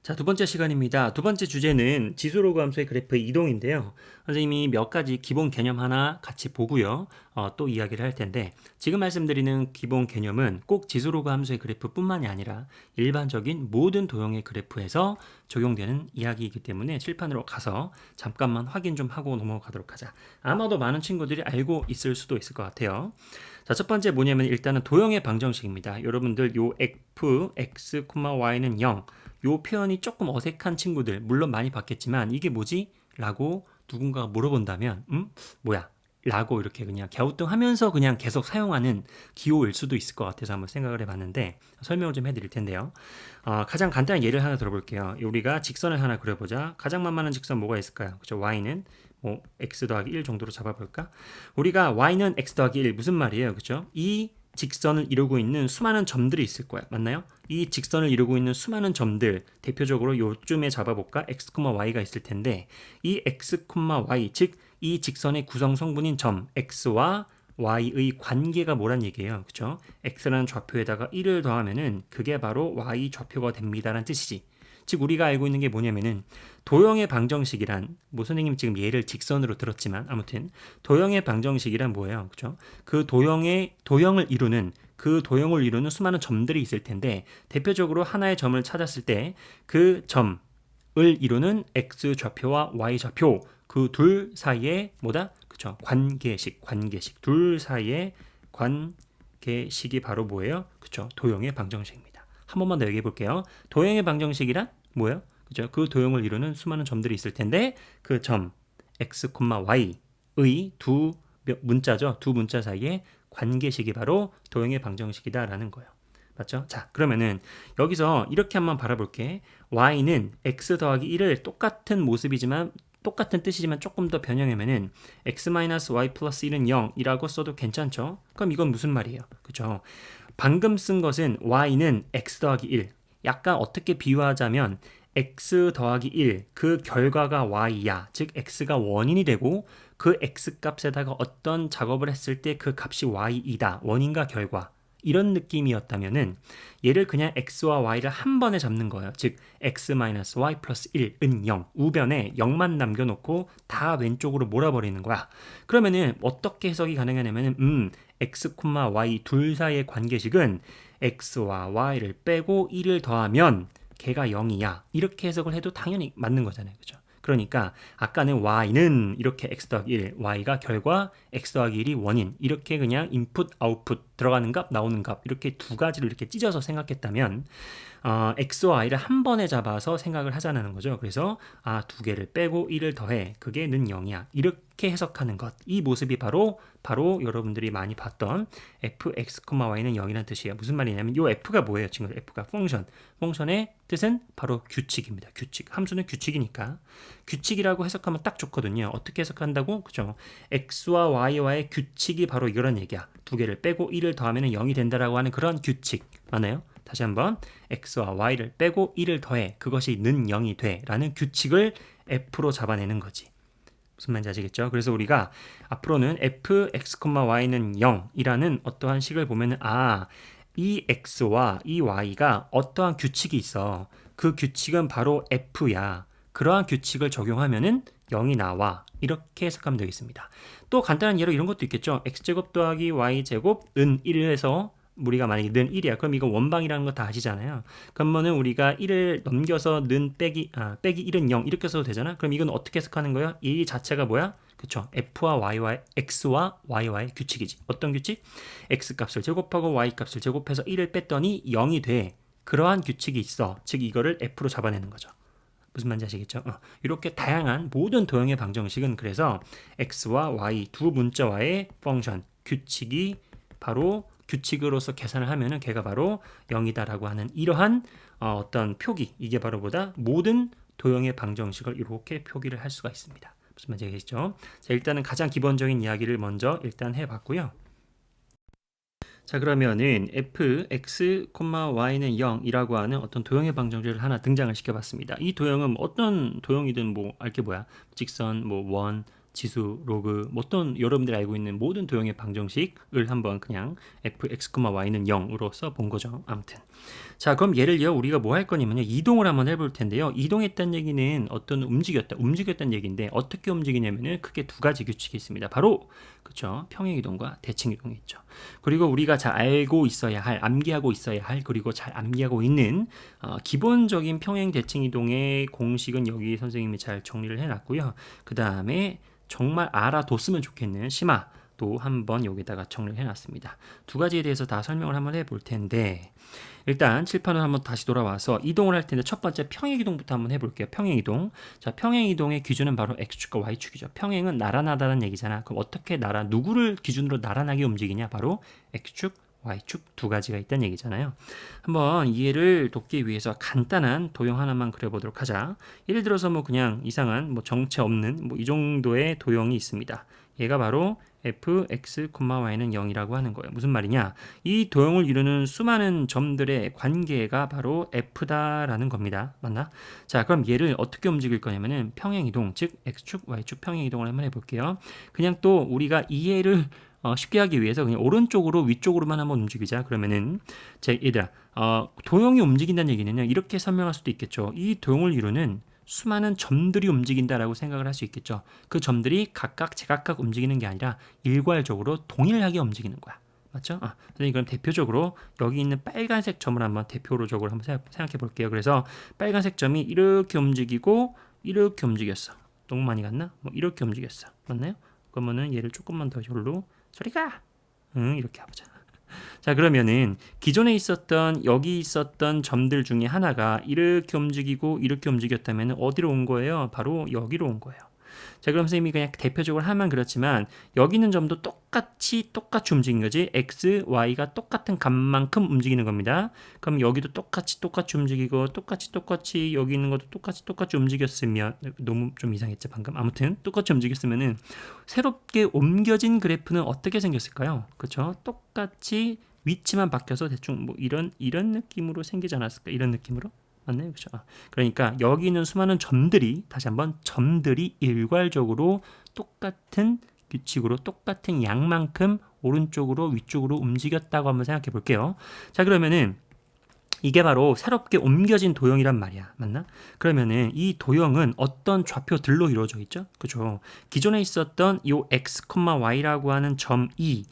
자, 두 번째 시간입니다. 두 번째 주제는 지수로그 함수의 그래프의 이동인데요. 선생님이 몇 가지 기본 개념 하나 같이 보고요. 또 이야기를 할 텐데, 지금 말씀드리는 기본 개념은 꼭 지수로그 함수의 그래프뿐만이 아니라 일반적인 모든 도형의 그래프에서 적용되는 이야기이기 때문에 칠판으로 가서 잠깐만 확인 좀 하고 넘어가도록 하자. 아마도 많은 친구들이 알고 있을 수도 있을 것 같아요. 자, 첫 번째 뭐냐면 일단은 도형의 방정식입니다. 여러분들 요 f, x, y는 0. 요 표현이 조금 어색한 친구들 물론 많이 봤겠지만 이게 뭐지? 라고 누군가가 물어본다면 뭐야? 라고 이렇게 그냥 갸우뚱하면서 그냥 계속 사용하는 기호일 수도 있을 것 같아서 한번 생각을 해봤는데 설명을 좀 해드릴 텐데요. 가장 간단한 예를 하나 들어볼게요. 우리가 직선을 하나 그려보자. 가장 만만한 직선 뭐가 있을까요? 그죠? y는 뭐 x 더하기 1 정도로 잡아볼까? 우리가 y는 x 더하기 1 무슨 말이에요? 그죠? 이 직선을 이루고 있는 수많은 점들이 있을 거야. 맞나요? 이 직선을 이루고 있는 수많은 점들 대표적으로 요쯤에 잡아볼까? x, y가 있을 텐데 이 x, y 즉 이 직선의 구성 성분인 점 x와 y의 관계가 뭐란 얘기예요. 그쵸? x라는 좌표에다가 1을 더하면은 그게 바로 y 좌표가 됩니다라는 뜻이지. 즉 우리가 알고 있는 게 뭐냐면은 도형의 방정식이란 뭐 선생님 지금 예를 직선으로 들었지만 아무튼 도형의 방정식이란 뭐예요? 그죠? 그 도형을 이루는 수많은 점들이 있을 텐데 대표적으로 하나의 점을 찾았을 때 그 점을 이루는 x 좌표와 y 좌표 그 둘 사이에 뭐다? 그죠? 관계식 둘 사이의 관계식이 바로 뭐예요? 그죠? 도형의 방정식입니다. 한 번만 더 얘기해 볼게요. 도형의 방정식이란 뭐예요? 그죠? 그 도형을 이루는 수많은 점들이 있을 텐데 그 점 x, y의 두 문자죠. 두 문자 사이의 관계식이 바로 도형의 방정식이다라는 거예요. 맞죠? 자, 그러면은 여기서 이렇게 한번 바라볼게. y는 x 더하기 1을 똑같은 모습이지만 똑같은 뜻이지만 조금 더 변형하면은 x-y 플러스 1은 0이라고 써도 괜찮죠? 그럼 이건 무슨 말이에요? 그죠? 방금 쓴 것은 y는 x 더하기 1. 약간 어떻게 비유하자면 x 더하기 1, 그 결과가 y야. 즉 x가 원인이 되고 그 x 값에다가 어떤 작업을 했을 때 그 값이 y이다. 원인과 결과. 이런 느낌이었다면은 얘를 그냥 x와 y를 한 번에 잡는 거예요. 즉 x-y 플러스 1은 0. 우변에 0만 남겨놓고 다 왼쪽으로 몰아버리는 거야. 그러면은 어떻게 해석이 가능하냐면은 x, y 둘 사이의 관계식은 x와 y를 빼고 1을 더하면 걔가 0이야. 이렇게 해석을 해도 당연히 맞는 거잖아요. 그죠? 그러니까 아까는 y는 이렇게 x 더하기 1, y가 결과 x 더하기 1이 원인 이렇게 그냥 인풋, 아웃풋 들어가는 값, 나오는 값 이렇게 두 가지를 이렇게 찢어서 생각했다면 x와 y를 한 번에 잡아서 생각을 하자는 거죠. 그래서 두 개를 빼고 1을 더해 그게 는 0이야. 이렇게 해석하는 것. 이 모습이 바로 여러분들이 많이 봤던 fx, y는 0이라는 뜻이에요. 무슨 말이냐면 이 f가 뭐예요? 지금 f가 펑션의 뜻은 바로 규칙입니다. 규칙. 함수는 규칙이니까. 규칙이라고 해석하면 딱 좋거든요. 어떻게 해석한다고? 그죠? x와 y와의 규칙이 바로 이런 얘기야. 두 개를 빼고 1을 더하면 0이 된다라고 하는 그런 규칙. 맞나요? 다시 한번 x와 y를 빼고 1을 더해 그것이 는 0이 돼 라는 규칙을 f로 잡아내는 거지. 무슨 말인지 아시겠죠? 그래서 우리가 앞으로는 f, x, y는 0이라는 어떠한 식을 보면은 이 x와 이 y가 어떠한 규칙이 있어. 그 규칙은 바로 f야. 그러한 규칙을 적용하면은 0이 나와. 이렇게 해석하면 되겠습니다. 또 간단한 예로 이런 것도 있겠죠. x제곱 더하기 y제곱 은 1에서 우리가 만약에 는 1이야. 그럼 이거 원방이라는 거 다 아시잖아요. 그러면은 우리가 1을 넘겨서 는 빼기 1은 0 이렇게 써도 되잖아. 그럼 이건 어떻게 해석하는 거야? 이 자체가 뭐야? 그쵸? x와 y와의 규칙이지. 어떤 규칙? x 값을 제곱하고 y 값을 제곱해서 1을 뺐더니 0이 돼. 그러한 규칙이 있어. 즉 이거를 f로 잡아내는 거죠. 무슨 말인지 아시겠죠? 이렇게 다양한 모든 도형의 방정식은 그래서 x와 y 두 문자와의 펑션 규칙이 바로 규칙으로서 계산을 하면은 걔가 바로 0이다라고 하는 이러한 어떤 표기 이게 바로 모든 도형의 방정식을 이렇게 표기를 할 수가 있습니다. 무슨 말인지 아시겠죠? 자, 일단은 가장 기본적인 이야기를 먼저 일단 해봤고요. 자, 그러면은 f, x, y는 0이라고 하는 어떤 도형의 방정식을 하나 등장을 시켜봤습니다. 이 도형은 어떤 도형이든 뭐 알게 뭐야 직선, 뭐 원, 지수, 로그, 뭐 어떤 여러분들이 알고 있는 모든 도형의 방정식을 한번 그냥 f, x, y는 0으로 써본 거죠. 아무튼 자, 그럼 예를 들어 우리가 뭐 할 거냐면요. 이동을 한번 해볼 텐데요. 이동했다는 얘기는 어떤 움직였다는 얘기인데 어떻게 움직이냐면은 크게 두 가지 규칙이 있습니다. 바로 그렇죠. 평행이동과 대칭이동이 있죠. 그리고 우리가 잘 알고 있어야 할, 암기하고 있어야 할, 그리고 잘 암기하고 있는 기본적인 평행 대칭이동의 공식은 여기 선생님이 잘 정리를 해놨고요. 그 다음에 정말 알아뒀으면 좋겠는 심화도 한번 여기다가 정리를 해놨습니다. 두 가지에 대해서 다 설명을 한번 해볼 텐데 일단 칠판을 한번 다시 돌아와서 이동을 할 텐데 첫 번째 평행이동부터 한번 해볼게요. 평행이동. 자, 평행이동의 기준은 바로 X축과 Y축이죠. 평행은 나란하다는 얘기잖아. 그럼 어떻게 누구를 기준으로 나란하게 움직이냐? 바로 X축, Y축 두 가지가 있다는 얘기잖아요. 한번 이해를 돕기 위해서 간단한 도형 하나만 그려보도록 하자. 예를 들어서 뭐 그냥 이상한 뭐 정체 없는 뭐 이 정도의 도형이 있습니다. 얘가 바로 fx, y는 0이라고 하는 거예요. 무슨 말이냐? 이 도형을 이루는 수많은 점들의 관계가 바로 f다라는 겁니다. 맞나? 자, 그럼 얘를 어떻게 움직일 거냐면은 평행이동, 즉 x축, y축 평행이동을 한번 해볼게요. 그냥 또 우리가 이해를 쉽게 하기 위해서 그냥 오른쪽으로 위쪽으로만 한번 움직이자. 그러면은 얘들아, 도형이 움직인다는 얘기는요. 이렇게 설명할 수도 있겠죠. 이 도형을 이루는 수많은 점들이 움직인다라고 생각을 할 수 있겠죠. 그 점들이 각각 제각각 움직이는 게 아니라 일괄적으로 동일하게 움직이는 거야. 맞죠? 선생님 그럼 대표적으로 여기 있는 빨간색 점을 한번 대표적으로 한번 생각해 볼게요. 그래서 빨간색 점이 이렇게 움직이고 이렇게 움직였어. 너무 많이 갔나? 뭐 이렇게 움직였어. 맞나요? 그러면은 얘를 조금만 더 여기로 저리가! 이렇게 해보자. 자, 그러면은 기존에 여기 있었던 점들 중에 하나가 이렇게 움직이고 이렇게 움직였다면 어디로 온 거예요? 바로 여기로 온 거예요. 자, 그럼 선생님이 그냥 대표적으로 하면 그렇지만 여기 있는 점도 똑같이 움직인 거지. x, y가 똑같은 값만큼 움직이는 겁니다. 그럼 여기도 똑같이 움직이고 똑같이 여기 있는 것도 똑같이 움직였으면 너무 좀 이상했죠 방금. 아무튼 똑같이 움직였으면은 새롭게 옮겨진 그래프는 어떻게 생겼을까요? 그렇죠? 똑같이 위치만 바뀌어서 대충 뭐 이런 느낌으로 생기지 않았을까? 이런 느낌으로? 맞나요? 그렇죠? 그러니까 여기 있는 수많은 점들이 다시 한번 점들이 일괄적으로 똑같은 규칙으로 똑같은 양만큼 오른쪽으로 위쪽으로 움직였다고 한번 생각해 볼게요. 자, 그러면은 이게 바로 새롭게 옮겨진 도형이란 말이야. 맞나? 그러면은 이 도형은 어떤 좌표들로 이루어져 있죠? 그죠? 기존에 있었던 이 x, y라고 하는 점이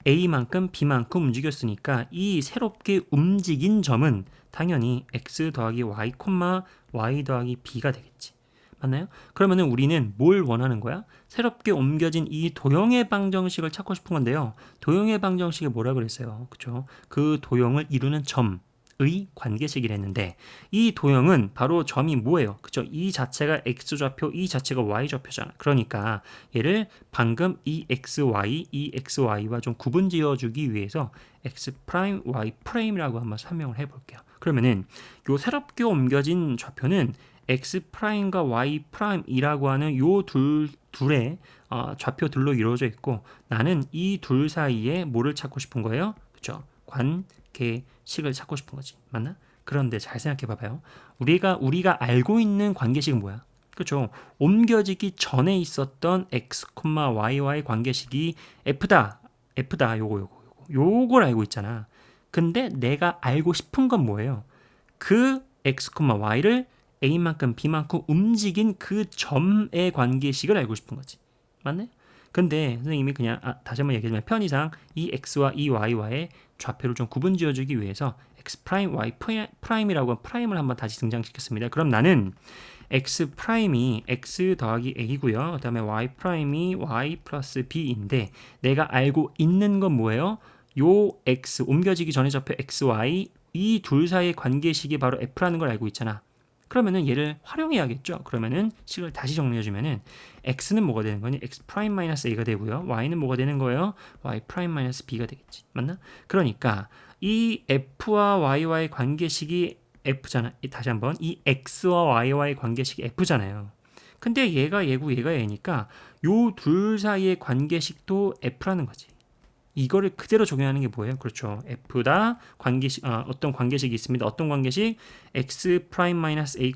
a만큼 b만큼 움직였으니까 이 새롭게 움직인 점은 당연히 x 더하기 y, y 더하기 b가 되겠지. 맞나요? 그러면은 우리는 뭘 원하는 거야? 새롭게 옮겨진 이 도형의 방정식을 찾고 싶은 건데요. 도형의 방정식이 뭐라 그랬어요? 그쵸? 그 도형을 이루는 점의 관계식이랬는데 이 도형은 바로 점이 뭐예요? 그쵸? 이 자체가 x좌표, 이 자체가 y좌표잖아. 그러니까 얘를 방금 이 xy와 좀 구분 지어주기 위해서 x 프라임, y 프라임이라고 한번 설명을 해볼게요. 그러면은 요 새롭게 옮겨진 좌표는 x 프라임과 y 프라임이라고 하는 요 둘의 좌표들로 이루어져 있고 나는 이 둘 사이에 뭐를 찾고 싶은 거예요? 그렇죠? 관계식을 찾고 싶은 거지. 맞나? 그런데 잘 생각해 봐봐요. 우리가 알고 있는 관계식은 뭐야? 그렇죠? 옮겨지기 전에 있었던 x, y와의 관계식이 f다. 요걸 알고 있잖아. 근데 내가 알고 싶은 건 뭐예요? 그 x, y를 a만큼 b만큼 움직인 그 점의 관계식을 알고 싶은 거지. 맞네? 근데 선생님이 그냥 다시 한번 얘기하자면 편의상 이 x와 이 y와의 좌표를 좀 구분 지어주기 위해서 x 프라임, y 프라임이라고 프라임을 한번 다시 등장시켰습니다. 그럼 나는 x 프라임이 x 더하기 a고요. 그 다음에 y 프라임이 y 플러스 b인데 내가 알고 있는 건 뭐예요? 요 x 옮겨지기 전에 좌표 x, y 이 둘 사이의 관계식이 바로 f라는 걸 알고 있잖아. 그러면은 얘를 활용해야겠죠. 그러면은 식을 다시 정리해주면은 x는 뭐가 되는 거니? x 프라임 마이너스 a가 되고요. y는 뭐가 되는 거예요? y 프라임 마이너스 b가 되겠지. 맞나? 그러니까 이 f와 y와의 관계식이 f잖아. 다시 한번 이 x와 y와의 관계식이 f잖아요. 근데 얘가 얘고 얘가 얘니까 요 둘 사이의 관계식도 f라는 거지. 이거를 그대로 적용하는 게 뭐예요? 그렇죠. f다 관계식 어떤 관계식이 있습니다. 어떤 관계식? x 프라임 마이너스 a,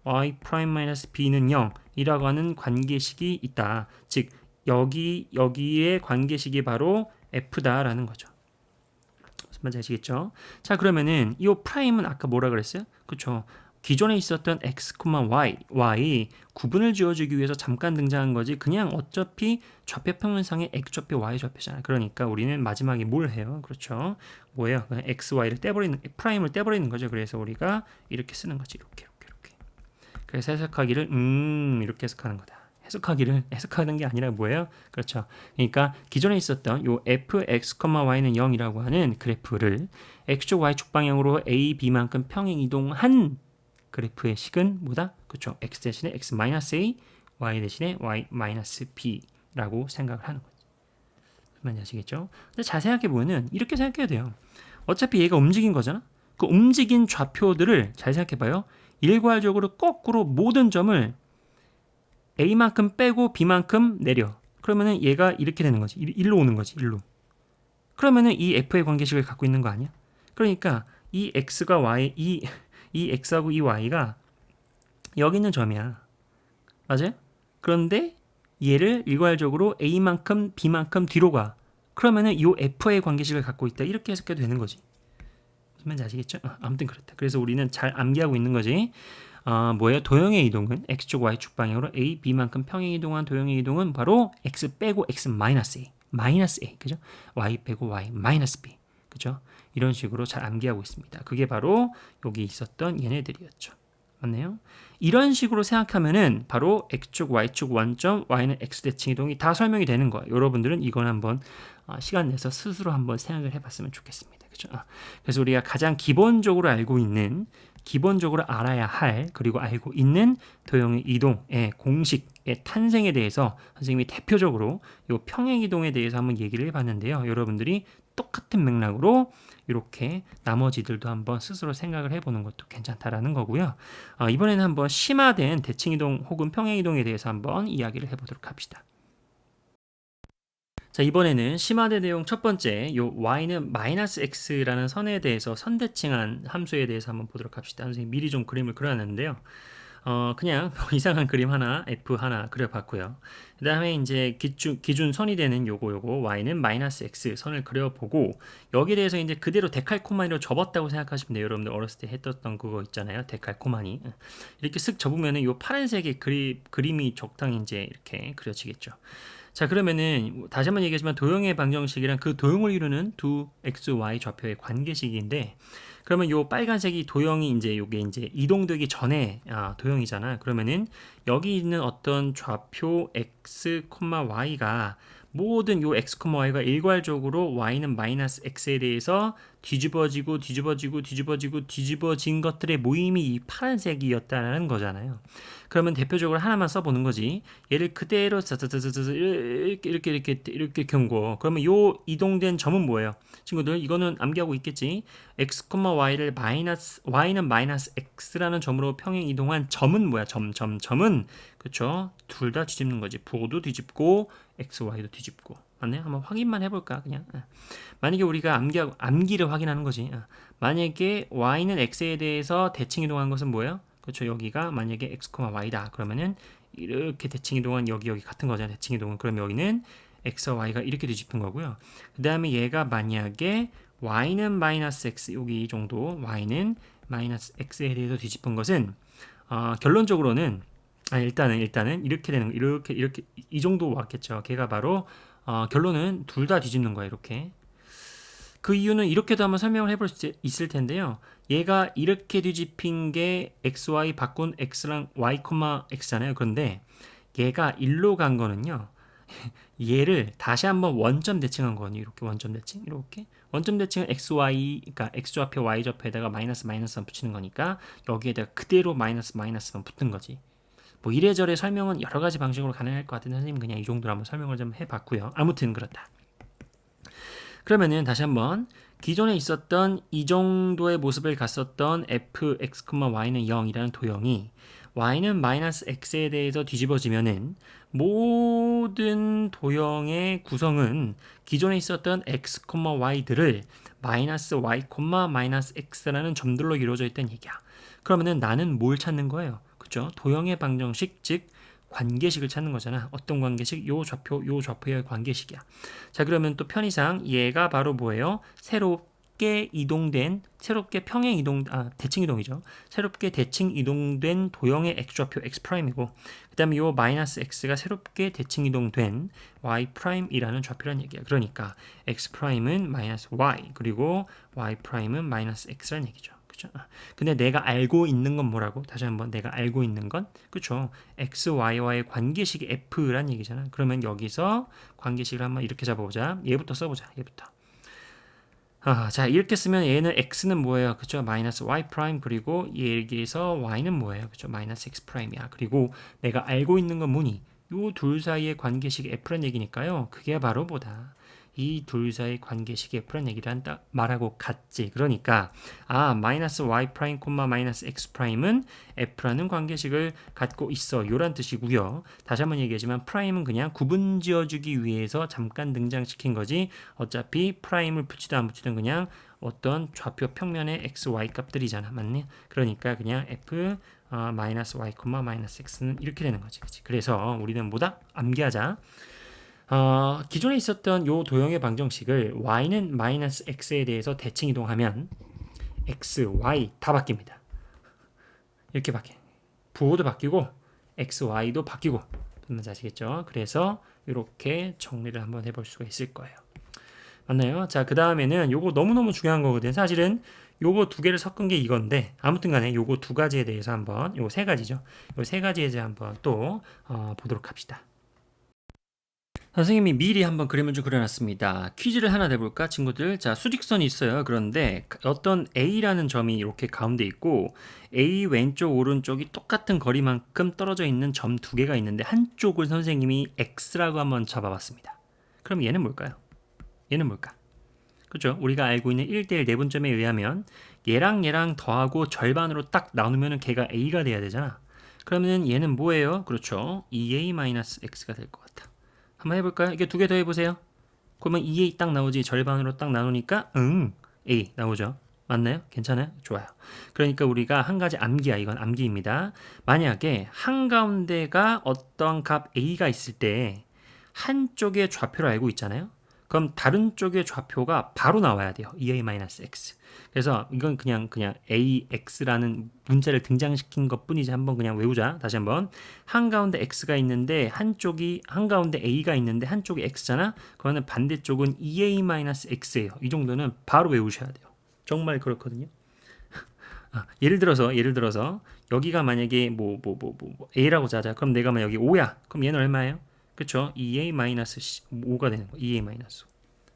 y 프라임 마이너스 b는 0이라고 하는 관계식이 있다. 즉 여기에 관계식이 바로 f다라는 거죠. 무슨 뭔지 아시겠죠? 자, 그러면은 이 프라임은 아까 뭐라 그랬어요? 그쵸? 기존에 있었던 x, y 구분을 지어주기 위해서 잠깐 등장한 거지 그냥 어차피 좌표 평면상의 x좌표, y좌표잖아요. 그러니까 우리는 마지막에 뭘 해요? 그렇죠? 뭐예요? 그냥 x, y를 떼버리는 프라임을 떼버리는 거죠. 그래서 우리가 이렇게 쓰는 거지. 이렇게. 그래서 해석하기를 이렇게 해석하는 거다. 해석하는 게 아니라 뭐예요? 그렇죠. 그러니까 기존에 있었던 요 fx, y는 0이라고 하는 그래프를 x축, y축 방향으로 a, b만큼 평행 이동한 그래프의 식은 뭐다? 그렇죠. x 대신에 x a, y 대신에 y b라고 생각을 하는 거죠. 무슨 아시겠죠? 근데 잘 생각해 보면은 이렇게 생각해야 돼요. 어차피 얘가 움직인 거잖아. 그 움직인 좌표들을 잘 생각해 봐요. 일괄적으로 거꾸로 모든 점을 a만큼 빼고 b만큼 내려. 그러면은 얘가 이렇게 되는 거지. 일로 오는 거지. 일로. 그러면은 이 f의 관계식을 갖고 있는 거 아니야? 그러니까 이 x가 y 이 x하고 이 y가 여기 있는 점이야. 맞아요? 그런데 얘를 일괄적으로 a만큼 b만큼 뒤로 가. 그러면은 이 f의 관계식을 갖고 있다. 이렇게 해석해도 되는 거지. 무슨 말인지 아시겠죠? 아무튼 그렇다. 그래서 우리는 잘 암기하고 있는 거지. 뭐예요? 도형의 이동은 x축, y축 방향으로 a, b만큼 평행 이동한 도형의 이동은 바로 x 빼고 x 마이너스 a, 그죠? y 빼고 y 마이너스 b, 그죠? 이런 식으로 잘 암기하고 있습니다. 그게 바로 여기 있었던 얘네들이었죠. 맞네요. 이런 식으로 생각하면은 바로 x축, y축 원점, y는 x 대칭 이동이 다 설명이 되는 거예요. 여러분들은 이건 한번 시간 내서 스스로 한번 생각을 해봤으면 좋겠습니다. 그죠? 그래서 우리가 가장 기본적으로 알아야 할 그리고 알고 있는 도형의 이동의 공식의 탄생에 대해서 선생님이 대표적으로 이 평행 이동에 대해서 한번 얘기를 해봤는데요. 여러분들이 똑같은 맥락으로 이렇게 나머지들도 한번 스스로 생각을 해보는 것도 괜찮다라는 거고요. 이번에는 한번 심화된 대칭 이동 혹은 평행 이동에 대해서 한번 이야기를 해보도록 합시다. 자, 이번에는 심화된 내용 첫 번째, 요 y는 마이너스 x라는 선에 대해서 선대칭한 함수에 대해서 한번 보도록 합시다. 선생님 미리 좀 그림을 그려놨는데요. 그냥 이상한 그림 하나, f 하나 그려봤고요. 그 다음에 이제 기준 선이 되는 요거 y는 마이너스 x 선을 그려보고 여기에 대해서 이제 그대로 데칼코마니로 접었다고 생각하시면 돼요. 여러분들 어렸을 때 했던 그거 있잖아요. 데칼코마니. 이렇게 쓱 접으면은 요 파란색의 그림이 적당히 이제 이렇게 그려지겠죠. 자, 그러면은 다시 한번 얘기하지만 도형의 방정식이란 그 도형을 이루는 두 x, y 좌표의 관계식인데 그러면 요 빨간색이 도형이 이제 요게 이제 이동되기 전에 도형이잖아. 그러면은 여기 있는 어떤 좌표 x, y가 모든 요 x, y가 일괄적으로 y는 마이너스 x에 대해서 뒤집어진 것들의 모임이 이 파란색이었다는 거잖아요. 그러면 대표적으로 하나만 써보는 거지. 얘를 그대로 이렇게 경고. 그러면 요 이동된 점은 뭐예요? 친구들 이거는 암기하고 있겠지. x, y를 y는 마이너스 x라는 점으로 평행 이동한 점은 뭐야? 점은 그쵸? 둘 다 뒤집는 거지. 부호도 뒤집고 x, y도 뒤집고. 맞네? 한번 확인만 해볼까 그냥. 만약에 우리가 암기를 확인하는 거지. 만약에 y는 x에 대해서 대칭 이동한 것은 뭐예요? 그렇죠. 여기가 만약에 x, y다. 그러면은 이렇게 대칭 이동한 여기 같은 거잖아요. 대칭 이동은. 그럼 여기는 x와 y가 이렇게 뒤집힌 거고요. 그 다음에 얘가 만약에 y는 마이너스 x 여기 이 정도 y는 마이너스 x에 대해서 뒤집힌 것은 결론적으로는 일단은 이렇게 되는 이렇게 이 정도 왔겠죠. 걔가 바로 결론은 둘 다 뒤집는 거예요. 이렇게. 그 이유는 이렇게도 한번 설명을 해볼 수 있을 텐데요. 얘가 이렇게 뒤집힌 게 xy 바꾼 x랑 y, x잖아요. 그런데 얘가 일로 간 거는요. 얘를 다시 한번 원점 대칭한 거거든요. 이렇게 원점 대칭. 이렇게. 원점 대칭은 xy, 그러니까 x좌표, y좌표에다가 마이너스만 붙이는 거니까 여기에다가 그대로 마이너스만 붙은 거지. 뭐 이래저래 설명은 여러 가지 방식으로 가능할 것 같은데 선생님 그냥 이 정도로 한번 설명을 좀 해봤고요. 아무튼 그렇다. 그러면은 다시 한번 기존에 있었던 이 정도의 모습을 갔었던 fx, y는 0이라는 도형이 y는 마이너스 x에 대해서 뒤집어지면은 모든 도형의 구성은 기존에 있었던 x, y들을 마이너스 y, 마이너스 x라는 점들로 이루어져 있다는 얘기야. 그러면은 나는 뭘 찾는 거예요? 그죠? 도형의 방정식, 즉 관계식을 찾는 거잖아. 어떤 관계식? 요 좌표의 관계식이야. 자, 그러면 또 편의상 얘가 바로 뭐예요? 세로 새롭게 대칭 이동이죠. 새롭게 대칭 이동된 도형의 x좌표 x'이고 그 다음에 요 마이너스 x가 새롭게 대칭 이동된 y'이라는 좌표란 얘기야. 그러니까 x'은 마이너스 y 그리고 y'은 마이너스 x란 얘기죠. 그죠? 근데 내가 알고 있는 건 뭐라고? 다시 한번 내가 알고 있는 건 그쵸? x, y와의 관계식이 f란 얘기잖아. 그러면 여기서 관계식을 한번 이렇게 잡아보자. 얘부터 써보자. 얘부터. 자 이렇게 쓰면 얘는 x는 뭐예요? 그쵸? 마이너스 y 프라임 그리고 여기에서 y는 뭐예요? 그쵸? 마이너스 x 프라임이야. 그리고 내가 알고 있는 건 뭐니? 요 둘 사이의 관계식이 f란 얘기니까요. 그게 바로 뭐다? 이 둘 사이의 관계식이 f란 얘기를 한다 말하고 같지. 그러니까 마이너스 y 프라임 콤마 마이너스 x 프라임은 f라는 관계식을 갖고 있어. 요란 뜻이고요. 다시 한번 얘기하지만 프라임은 그냥 구분 지어주기 위해서 잠깐 등장시킨 거지. 어차피 프라임을 붙이든 안 붙이든 그냥 어떤 좌표 평면의 x, y 값들이잖아. 맞니? 그러니까 그냥 f 마이너스 y 콤마 마이너스 x는 이렇게 되는 거지. 그치? 그래서 우리는 뭐다? 암기하자. 기존에 있었던 요 도형의 방정식을 y는 마이너스 x에 대해서 대칭 이동하면 x, y 다 바뀝니다. 이렇게 바뀌어. 부호도 바뀌고 x, y도 바뀌고 뭔지 아시겠죠? 그래서 이렇게 정리를 한번 해볼 수가 있을 거예요. 맞나요? 자, 그 다음에는 요거 너무너무 중요한 거거든. 사실은 요거 두 개를 섞은 게 이건데 아무튼 간에 요거 두 가지에 대해서 한번 요거 세 가지죠. 요 세 가지에 대해서 한번 또 보도록 합시다. 선생님이 미리 한번 그림을 좀 그려놨습니다. 퀴즈를 하나 내볼까, 친구들? 자, 수직선이 있어요. 그런데 어떤 A라는 점이 이렇게 가운데 있고 A 왼쪽 오른쪽이 똑같은 거리만큼 떨어져 있는 점 두 개가 있는데 한쪽을 선생님이 X라고 한번 잡아봤습니다. 그럼 얘는 뭘까요? 얘는 뭘까? 그죠? 우리가 알고 있는 1대1 내분점에 의하면 얘랑 더하고 절반으로 딱 나누면 걔가 A가 돼야 되잖아. 그러면 얘는 뭐예요? 그렇죠. 2A-X가 될 것 같아. 한번 해볼까요? 이게 두 개 더 해보세요. 그러면 2A 딱 나오지. 절반으로 딱 나누니까 A 나오죠. 맞나요? 괜찮아요? 좋아요. 그러니까 우리가 한 가지 암기야. 이건 암기입니다. 만약에 한가운데가 어떤 값 A가 있을 때 한쪽의 좌표를 알고 있잖아요. 그럼 다른 쪽의 좌표가 바로 나와야 돼요. 2A-X. 그래서 이건 그냥 AX라는 문자를 등장시킨 것 뿐이지. 한번 그냥 외우자. 다시 한번. 한가운데 X가 있는데 한가운데 A가 있는데 한쪽이 X잖아. 그러면 반대쪽은 2A-X예요. 이 정도는 바로 외우셔야 돼요. 정말 그렇거든요. 예를 들어서 여기가 만약에 A라고 자자. 그럼 내가 만약 여기 5야. 그럼 얘는 얼마예요? 그쵸? 2A-5가 되는 거. 2A-5.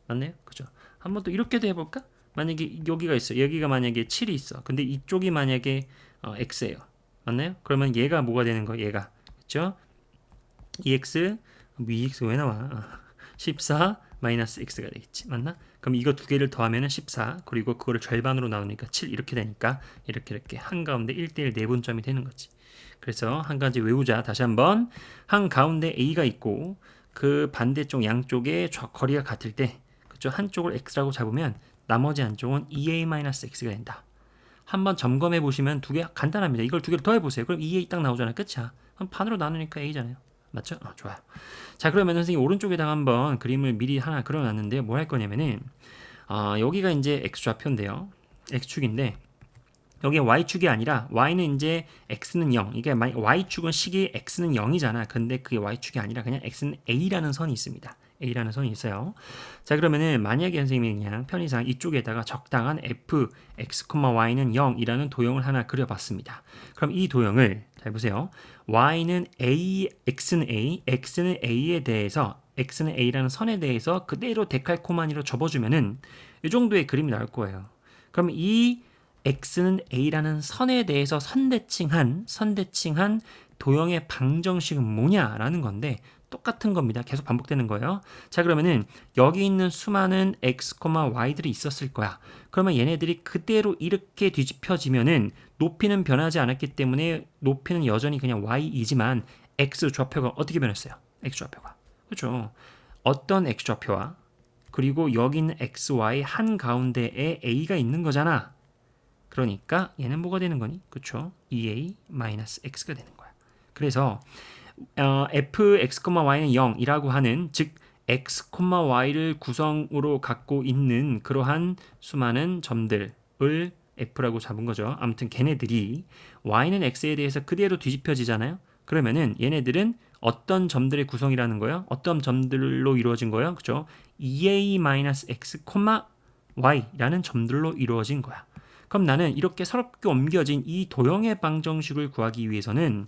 맞나요? 그죠? 한번 또 이렇게도 해볼까? 만약에 여기가 있어. 여기가 만약에 7이 있어. 근데 이쪽이 만약에 X예요. 맞나요? 그러면 얘가 뭐가 되는 거예요? 얘가. 그쵸? 2X, 왜 나와? 14 마이너스 X가 되겠지. 맞나? 그럼 이거 두 개를 더하면 14. 그리고 그거를 절반으로 나누니까 7 이렇게 되니까 이렇게 한가운데 1대1 내분점이 되는 거지. 그래서 한 가지 외우자. 다시 한번. 한가운데 A가 있고 그 반대쪽 양쪽의 거리가 같을 때 그쪽 한쪽을 X라고 잡으면 나머지 한쪽은 2A-X가 된다. 한번 점검해 보시면 두 개 간단합니다. 이걸 두 개를 더해 보세요. 그럼 2A 딱 나오잖아요. 끝이야. 그럼 반으로 나누니까 A잖아요. 맞죠? 좋아요. 자, 그러면 선생님 오른쪽에다가 한번 그림을 미리 하나 그려놨는데 뭐 할 거냐면은 여기가 이제 X좌표인데요. X축인데 여기 Y축이 아니라 Y는 이제 X는 0. 이게 Y축은 식이 X는 0이잖아. 근데 그게 Y축이 아니라 그냥 X는 A라는 선이 있습니다. A라는 선이 있어요. 자, 그러면은 만약에 선생님이 그냥 편의상 이쪽에다가 적당한 f, x, y는 0이라는 도형을 하나 그려봤습니다. 그럼 이 도형을 잘 보세요. y는 a, x는 a, x는 a에 대해서 x는 a라는 선에 대해서 그대로 데칼코마니로 접어주면은 이 정도의 그림이 나올 거예요. 그럼 이 x는 a라는 선에 대해서 선대칭한 도형의 방정식은 뭐냐라는 건데 똑같은 겁니다. 계속 반복되는 거예요. 자, 그러면은 여기 있는 수많은 x, y들이 있었을 거야. 그러면 얘네들이 그대로 이렇게 뒤집혀지면은 높이는 변하지 않았기 때문에 높이는 여전히 그냥 y이지만 x 좌표가 어떻게 변했어요? x 좌표가. 그렇죠? 어떤 x 좌표와 그리고 여기 있는 x, y 한가운데에 a가 있는 거잖아. 그러니까 얘는 뭐가 되는 거니? 그렇죠? 2a-x가 되는 거야. 그래서 f, x, y는 0이라고 하는 즉 x, y를 구성으로 갖고 있는 그러한 수많은 점들을 f라고 잡은 거죠. 아무튼 걔네들이 y는 x에 대해서 그대로 뒤집혀지잖아요. 그러면은 얘네들은 어떤 점들의 구성이라는 거예요? 어떤 점들로 이루어진 거예요? 그죠? 2a-x, y라는 점들로 이루어진 거야. 그럼 나는 이렇게 새롭게 옮겨진 이 도형의 방정식을 구하기 위해서는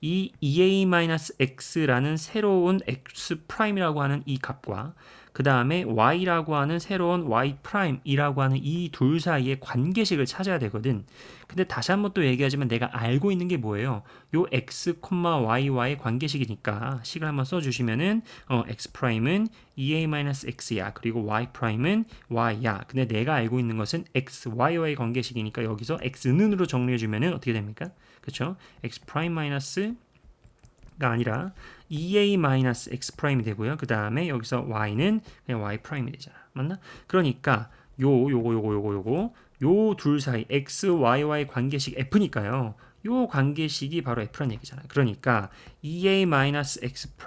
이 2a-x라는 새로운 x'이라고 하는 이 값과 그 다음에 y라고 하는 새로운 y'이라고 하는 이 둘 사이의 관계식을 찾아야 되거든. 근데 다시 한번 또 얘기하지만 내가 알고 있는 게 뭐예요? 요 x, y와의 관계식이니까 식을 한번 써주시면은 x'은 2a-x야. 그리고 y'은 y야. 근데 내가 알고 있는 것은 x, y와의 관계식이니까 여기서 x는으로 정리해주면은 어떻게 됩니까? 그쵸? x' 가 아니라 2a-x'이 되고요. 그 다음에 여기서 y는 그냥 y'이 되잖아. 맞나? 그러니까 요 둘 사이 x, y와의 관계식 f니까요. 요 관계식이 바로 f란 얘기잖아요. 그러니까 2a-x'과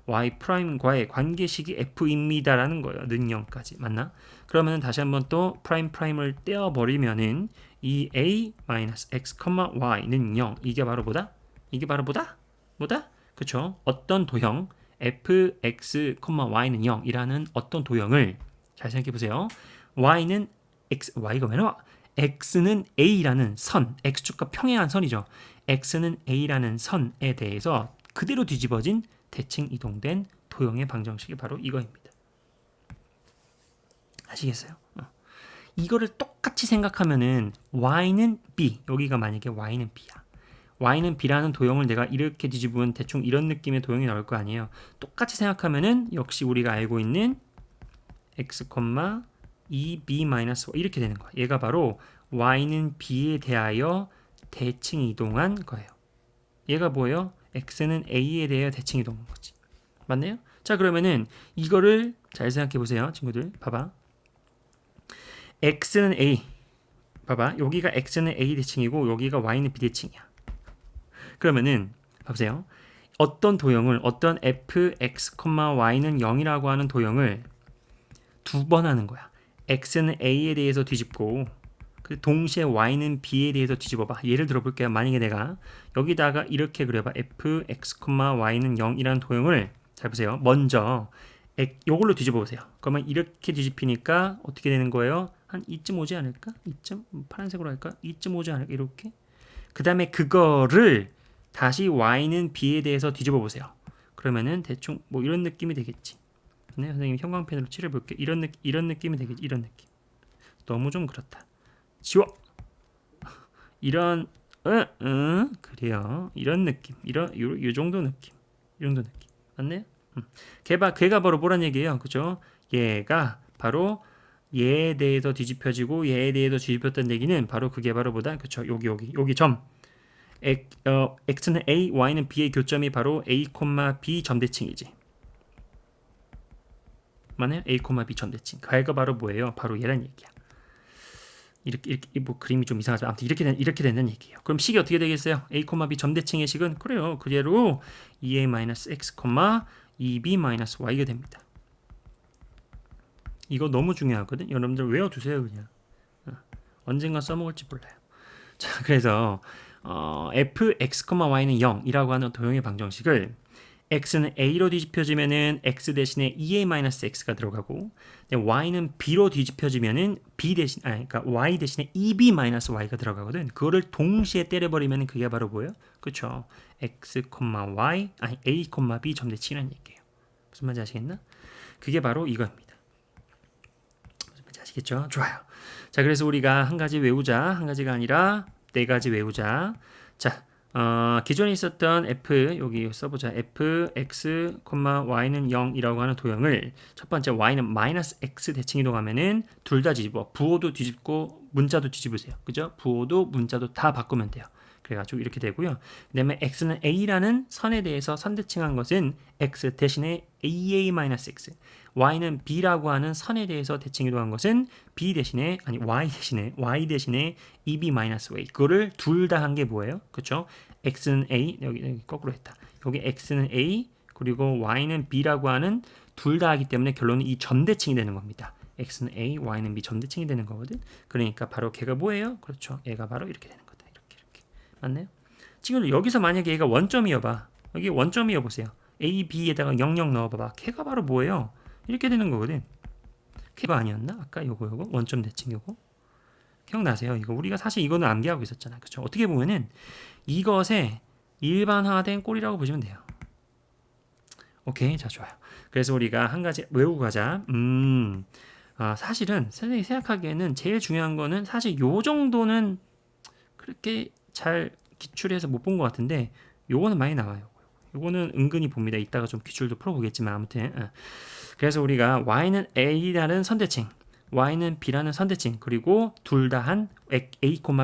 y'과의 관계식이 f입니다라는 거예요. 능령까지. 맞나? 그러면 다시 한번 또 프라임을 떼어버리면은 2a-x, y는 0. 이게 바로 뭐다? 이게 바로 뭐다? 그쵸? 어떤 도형 fx, y는 0이라는 어떤 도형을 잘 생각해 보세요. y는 x, y가 왜 나와? x는 a라는 선, x축과 평행한 선이죠. x는 a라는 선에 대해서 그대로 뒤집어진 대칭 이동된 도형의 방정식이 바로 이거입니다. 아시겠어요? 이거를 똑같이 생각하면은 y는 b, 여기가 만약에 y는 b야. y는 b라는 도형을 내가 이렇게 뒤집으면 대충 이런 느낌의 도형이 나올 거 아니에요. 똑같이 생각하면은 역시 우리가 알고 있는 x, 2b-y 이렇게 되는 거야. 얘가 바로 y는 b에 대하여 대칭 이동한 거예요. 얘가 뭐예요? x는 a에 대하여 대칭 이동한 거지. 맞나요? 자, 그러면은 이거를 잘 생각해 보세요. 친구들 봐봐. x는 a, 봐봐. 여기가 x는 a 대칭이고 여기가 y는 b 대칭이야. 그러면은 봐보세요. 어떤 도형을 어떤 f, x, y는 0이라고 하는 도형을 두 번 하는 거야. x는 a에 대해서 뒤집고 동시에 y는 b에 대해서 뒤집어봐. 예를 들어볼게요. 만약에 내가 여기다가 이렇게 그려봐. f, x, y는 0이라는 도형을 잘 보세요. 먼저 이걸로 뒤집어 보세요. 그러면 이렇게 뒤집히니까 어떻게 되는 거예요? 한 2쯤 오지 않을까? 2점 파란색으로 할까? 2쯤 오지 않을까? 이렇게. 그 다음에 그거를 다시 y는 b에 대해서 뒤집어 보세요. 그러면은 대충 뭐 이런 느낌이 되겠지. 네, 선생님 형광펜으로 칠해볼게. 이런 느낌이 되겠지. 이런 느낌. 너무 좀 그렇다. 지워. 이런 그래요. 이런 느낌. 요 정도 느낌. 이 정도 느낌. 맞나요? 걔가 바로 뭐란 얘기예요. 그죠? 얘가 바로 얘에 대해서 뒤집혀지고 얘에 대해서 뒤집혔다는 얘기는 바로 그게 바로 뭐다? 그쵸? 여기 점. x는 a, y는 b의 교점이 바로 a, b 점대칭이지. 맞나요? a, b 점대칭. 걔가 바로 뭐예요? 바로 얘란 얘기야. 이렇게 뭐 그림이 좀 이상하지만 아무튼 이렇게 된다는 얘기예요. 그럼 식이 어떻게 되겠어요? a, b 점대칭의 식은 그래요. 그대로 2a-x, 2b-y가 됩니다. 이거 너무 중요하거든. 여러분들 외워두세요 그냥. 언젠가 써먹을지 몰라요. 자, 그래서 f, x, y는 0이라고 하는 도형의 방정식을 x는 a로 뒤집혀지면은 x 대신에 2a-x가 들어가고 y는 b로 뒤집혀지면은 그러니까 y 대신에 2b-y가 들어가거든. 그거를 동시에 때려버리면 그게 바로 뭐예요? 그쵸? x, y, a, b 점대칭이라는 얘기예요. 무슨 말인지 아시겠나? 그게 바로 이거입니다. 무슨 말인지 아시겠죠? 좋아요. 자, 그래서 우리가 한 가지 외우자. 한 가지가 아니라 네 가지 외우자. 자, 기존에 있었던 f 여기 써보자. f, x, y는 0이라고 하는 도형을 첫 번째 y는 마이너스 x 대칭 이동하면은 둘 다 뒤집어. 부호도 뒤집고 문자도 뒤집으세요. 그죠? 부호도 문자도 다 바꾸면 돼요. 그래가지고 이렇게 되고요. 그 다음에 x는 a라는 선에 대해서 선대칭한 것은 x 대신에 aa-x, y는 b라고 하는 선에 대해서 대칭 이동한 것은 y 대신에 eb-y. 그거를 둘 다 한 게 뭐예요? 그렇죠? x는 a, 여기 거꾸로 했다. 여기 x는 a 그리고 y는 b라고 하는 둘 다 하기 때문에 결론은 이 점대칭이 되는 겁니다. x는 a, y는 b 점대칭이 되는 거거든. 그러니까 바로 걔가 뭐예요? 그렇죠. 얘가 바로 이렇게 되는 거다. 이렇게. 맞나요? 지금 여기서 만약에 얘가 원점이어봐. 여기 원점이어 보세요. a, b에다가 00 넣어봐봐. 걔가 바로 뭐예요? 이렇게 되는 거거든. 걔가 아니었나? 아까 요거 원점 대칭 요거. 기억나세요? 이거 우리가 사실 이거는 암기하고 있었잖아. 그렇죠? 어떻게 보면은 이것의 일반화된 꼴이라고 보시면 돼요. 오케이, 자 좋아요. 그래서 우리가 한 가지 외우고 가자. 사실은 선생님이 생각하기에는 제일 중요한 거는 사실 요 정도는 그렇게 잘 기출해서 못 본 것 같은데 요거는 많이 나와요. 요거는 은근히 봅니다. 이따가 좀 기출도 풀어보겠지만 아무튼 그래서 우리가 y는 a라는 선대칭, y는 b라는 선대칭, 그리고 둘 다 한 a,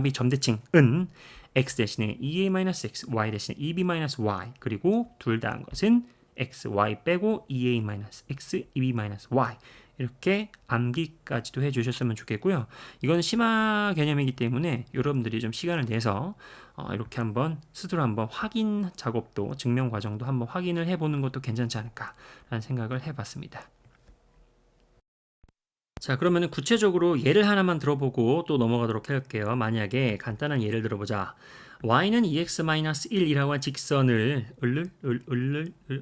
b 점대칭은 x 대신에 2a-x, y 대신에 2b-y, 그리고 둘 다 한 것은 x, y 빼고 2a-x, 2b-y 이렇게 암기까지도 해주셨으면 좋겠고요. 이건 심화 개념이기 때문에 여러분들이 좀 시간을 내서 이렇게 한번 스스로 한번 확인 작업도, 증명 과정도 한번 확인을 해보는 것도 괜찮지 않을까라는 생각을 해봤습니다. 자, 그러면은 구체적으로 예를 하나만 들어보고 또 넘어가도록 할게요. 만약에 간단한 예를 들어보자. y는 2x-1이라고 한 직선을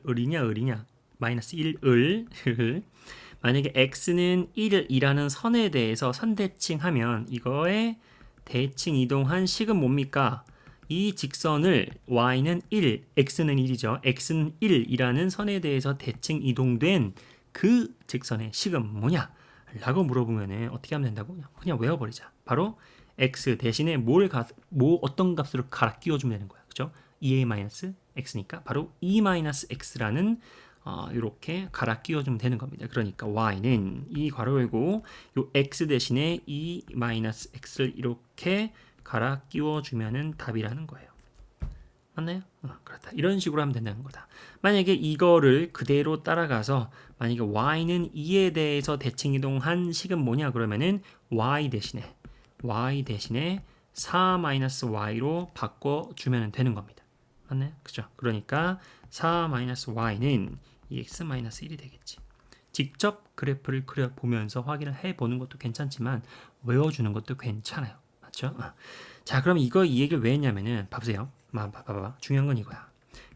을이냐 마이너스 1을 만약에 x는 1이라는 선에 대해서 선대칭하면 이거의 대칭 이동한 식은 뭡니까? 이 직선을 y는 1, x는 1이죠. x는 1이라는 선에 대해서 대칭 이동된 그 직선의 식은 뭐냐? 라고 물어보면 어떻게 하면 된다고? 그냥 외워버리자. 바로 x 대신에 어떤 값으로 갈아 끼워주면 되는 거야. 그죠? 2a-x니까 바로 2-x라는 이렇게 갈아 끼워주면 되는 겁니다. 그러니까 y는 이 괄호 열고 요 x 대신에 2-x를 이렇게 갈아 끼워주면 답이라는 거예요. 맞나요? 그렇다. 이런 식으로 하면 된다는 거다. 만약에 이거를 그대로 따라가서 만약에 y는 2에 대해서 대칭 이동한 식은 뭐냐 그러면은 y 대신에 4-y로 바꿔주면 되는 겁니다. 맞나요? 그죠? 그러니까 4-y는 2x-1이 되겠지. 직접 그래프를 그려보면서 확인을 해보는 것도 괜찮지만 외워주는 것도 괜찮아요. 맞죠? 자, 그럼 이 얘기를 왜 했냐면은 봐보세요. 봐봐. 중요한 건 이거야.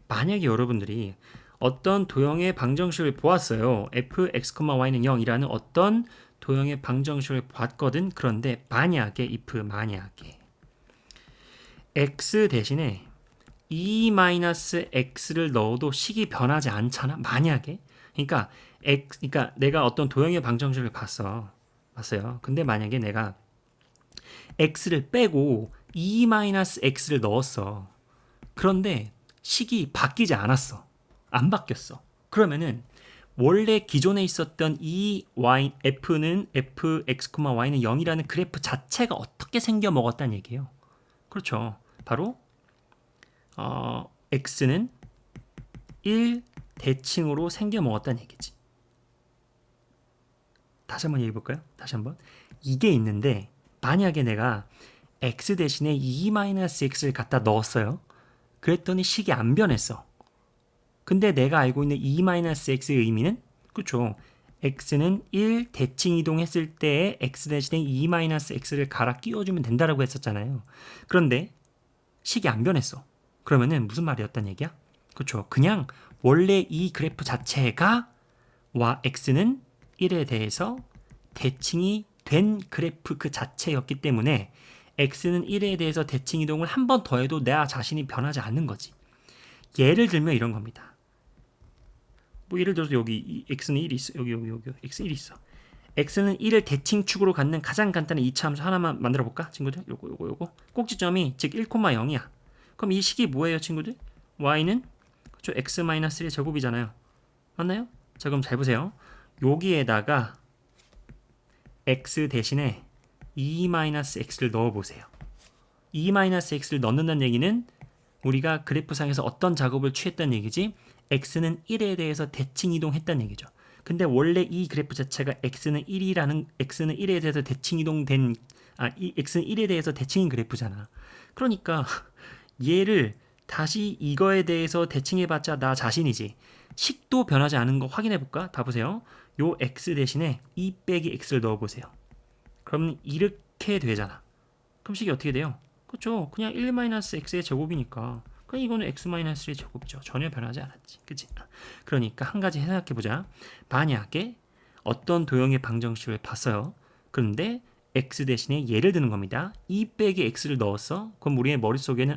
만약에 여러분들이 어떤 도형의 방정식을 보았어요. fx,y는 0이라는 어떤 도형의 방정식을 봤거든. 그런데 만약에 x 대신에 2-x를 넣어도 식이 변하지 않잖아. 만약에. 그러니까 내가 어떤 도형의 방정식을 봤어요. 근데 만약에 내가 x를 빼고 2-x를 넣었어. 그런데 식이 바뀌지 않았어. 안 바뀌었어. 그러면은 원래 기존에 있었던 이 f는 fx,y는 0이라는 그래프 자체가 어떻게 생겨 먹었다는 얘기예요. 그렇죠. 바로 x는 1 대칭으로 생겨 먹었다는 얘기지. 다시 한번 얘기해 볼까요? 다시 한번. 이게 있는데 만약에 내가 x 대신에 2-x를 갖다 넣었어요. 그랬더니 식이 안 변했어. 근데 내가 알고 있는 2-x의 의미는 그렇죠. x는 1 대칭 이동했을 때 x 대신에 2-x를 갈아 끼워주면 된다라고 했었잖아요. 그런데 식이 안 변했어. 그러면은 무슨 말이었단 얘기야? 그렇죠. 그냥 원래 이 그래프 자체가 x는 1에 대해서 대칭이 된 그래프 그 자체였기 때문에 x는 1에 대해서 대칭 이동을 한 번 더 해도 내 자신이 변하지 않는 거지. 예를 들면 이런 겁니다. 뭐 예를 들어서 여기 x는 1이 있어. 여기 x 1이 있어. x는 1을 대칭축으로 갖는 가장 간단한 2차 함수 하나만 만들어 볼까? 친구들. 요거. 꼭지점이 즉 1,0이야. 그럼 이 식이 뭐예요, 친구들? y는 그렇죠. x-1의 제곱이잖아요. 맞나요? 자, 그럼 잘 보세요. 여기에다가 x 대신에 2-x를 넣어보세요. 2-x를 넣는다는 얘기는 우리가 그래프상에서 어떤 작업을 취했다는 얘기지? x는 1에 대해서 대칭 이동했다는 얘기죠. 근데 원래 이 그래프 자체가 x는 1에 대해서 대칭 이동된 x는 1에 대해서 대칭인 그래프잖아. 그러니까 얘를 다시 이거에 대해서 대칭해봤자 나 자신이지. 식도 변하지 않은 거 확인해볼까? 다 보세요. 요 x 대신에 2 빼기 x를 넣어보세요. 그럼 이렇게 되잖아. 그럼 식이 어떻게 돼요? 그렇죠. 그냥 1-x의 제곱이니까. 그럼 이거는 x-1의 제곱이죠. 전혀 변하지 않았지. 그치? 그러니까 한 가지 생각해보자. 만약에 어떤 도형의 방정식을 봤어요. 그런데 x 대신에 예를 드는 겁니다. 2 빼기 x를 넣었어. 그럼 우리의 머릿속에는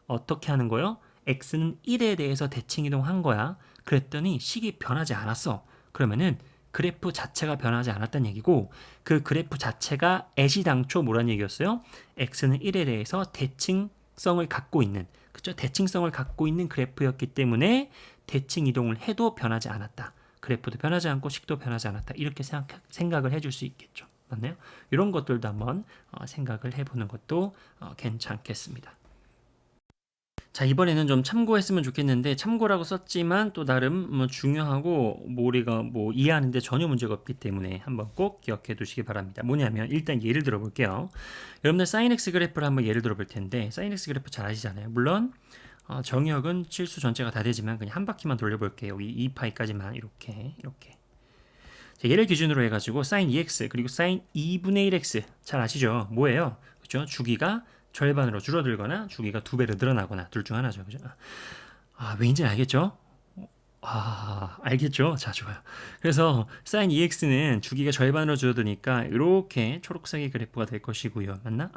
어떻게 하는 거요? x는 1에 대해서 대칭 이동한 거야. 그랬더니 식이 변하지 않았어. 그러면은 그래프 자체가 변하지 않았다는 얘기고 그 그래프 자체가 애시당초 뭐란 얘기였어요? x는 1에 대해서 대칭성을 갖고 있는 그죠? 대칭성을 갖고 있는 그래프였기 때문에 대칭 이동을 해도 변하지 않았다. 그래프도 변하지 않고 식도 변하지 않았다. 이렇게 생각을 해줄 수 있겠죠. 맞나요? 이런 것들도 한번 생각을 해보는 것도 괜찮겠습니다. 자, 이번에는 좀 참고했으면 좋겠는데 참고라고 썼지만 또 나름 뭐 중요하고 우리가 뭐 이해하는데 전혀 문제가 없기 때문에 한번 꼭 기억해 두시기 바랍니다. 뭐냐면 일단 예를 들어 볼게요. 여러분들 sin x 그래프를 한번 예를 들어 볼 텐데 sin x 그래프 잘 아시잖아요. 물론 정역은 실수 전체가 다 되지만 그냥 한 바퀴만 돌려볼게요. 여기 2파이까지만 이렇게 자, 얘를 기준으로 해가지고 sin 2x 그리고 sin 2분의 1x 잘 아시죠? 뭐예요? 그죠? 주기가 절반으로 줄어들거나 주기가 2배로 늘어나거나 둘 중 하나죠. 그죠? 왜인지는 알겠죠? 알겠죠? 자, 좋아요. 그래서 sin 2x는 주기가 절반으로 줄어드니까 이렇게 초록색의 그래프가 될 것이고요. 맞나?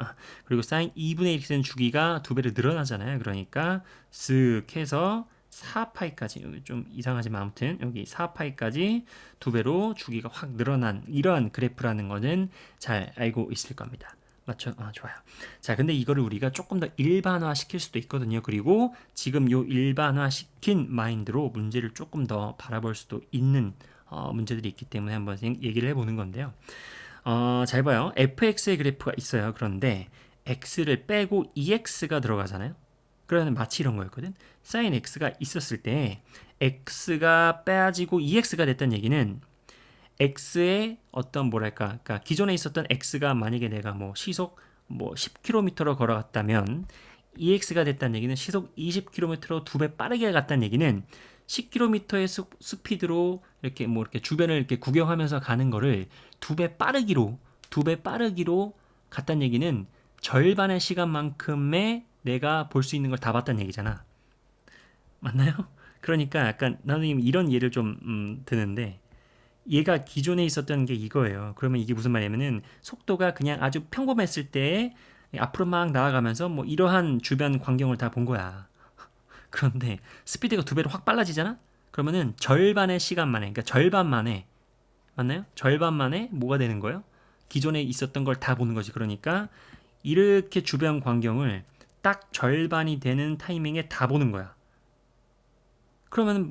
그리고 sin 2분의 1x는 주기가 2배로 늘어나잖아요. 그러니까 쓱 해서 4파이까지 여기 좀 이상하지만 아무튼 여기 4파이까지 2배로 주기가 확 늘어난 이러한 그래프라는 거는 잘 알고 있을 겁니다. 맞죠? 좋아요. 자, 근데 이거를 우리가 조금 더 일반화 시킬 수도 있거든요. 그리고 지금 요 일반화 시킨 마인드로 문제를 조금 더 바라볼 수도 있는 문제들이 있기 때문에 한번 얘기를 해보는 건데요. 잘 봐요. fx의 그래프가 있어요. 그런데 x를 빼고 2x가 들어가잖아요. 그러면 마치 이런 거였거든. sin x가 있었을 때 x가 빼지고 2x가 됐다는 얘기는 x의 어떤 뭐랄까, 그러니까 기존에 있었던 x가 만약에 내가 뭐 시속 뭐 10km로 걸어갔다면 ex가 됐다는 얘기는 시속 20km로 2배 빠르게 갔다는 얘기는 10km의 스피드로 이렇게 뭐 이렇게 주변을 이렇게 구경하면서 가는 거를 2배 빠르기로 갔다는 얘기는 절반의 시간만큼의 내가 볼 수 있는 걸 다 봤다는 얘기잖아. 맞나요? 그러니까 약간 나는 이런 예를 좀 드는데 얘가 기존에 있었던 게 이거예요. 그러면 이게 무슨 말이냐면은 속도가 그냥 아주 평범했을 때 앞으로 막 나아가면서 뭐 이러한 주변 광경을 다 본 거야. 그런데 스피드가 2배로 확 빨라지잖아? 그러면은 절반의 시간 만에, 그러니까 절반 만에, 맞나요? 절반 만에 뭐가 되는 거예요? 기존에 있었던 걸 다 보는 거지. 그러니까 이렇게 주변 광경을 딱 절반이 되는 타이밍에 다 보는 거야. 그러면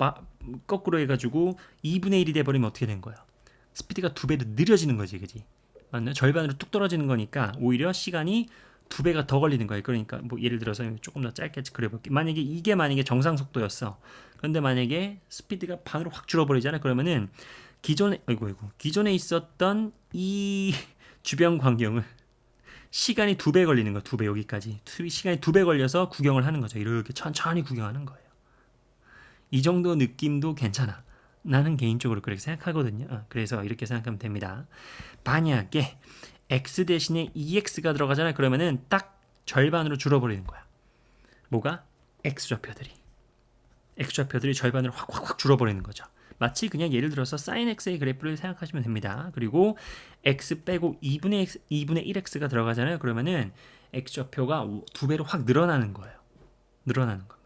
거꾸로 해가지고 2분의 1이 돼버리면 어떻게 된 거야? 스피드가 2배로 느려지는 거지, 그지? 맞나요? 절반으로 뚝 떨어지는 거니까 오히려 시간이 2배가 더 걸리는 거예요. 그러니까 뭐 예를 들어서 조금 더 짧게 그려볼게. 만약에 정상 속도였어. 그런데 만약에 스피드가 반으로 확 줄어버리잖아. 그러면은 기존에 있었던 이 주변 광경을 시간이 2배 걸리는 거야. 2배 여기까지. 시간이 2배 걸려서 구경을 하는 거죠. 이렇게 천천히 구경하는 거예요. 이 정도 느낌도 괜찮아. 나는 개인적으로 그렇게 생각하거든요. 그래서 이렇게 생각하면 됩니다. 만약에 x 대신에 2x가 들어가잖아요. 그러면은 딱 절반으로 줄어버리는 거야. 뭐가? x좌표들이 절반으로 확 줄어버리는 거죠. 마치 그냥 예를 들어서 sin x의 그래프를 생각하시면 됩니다. 그리고 x 빼고 2분의 1x가 들어가잖아요. 그러면은 x좌표가 2배로 확 늘어나는 거예요. 늘어나는 겁니다.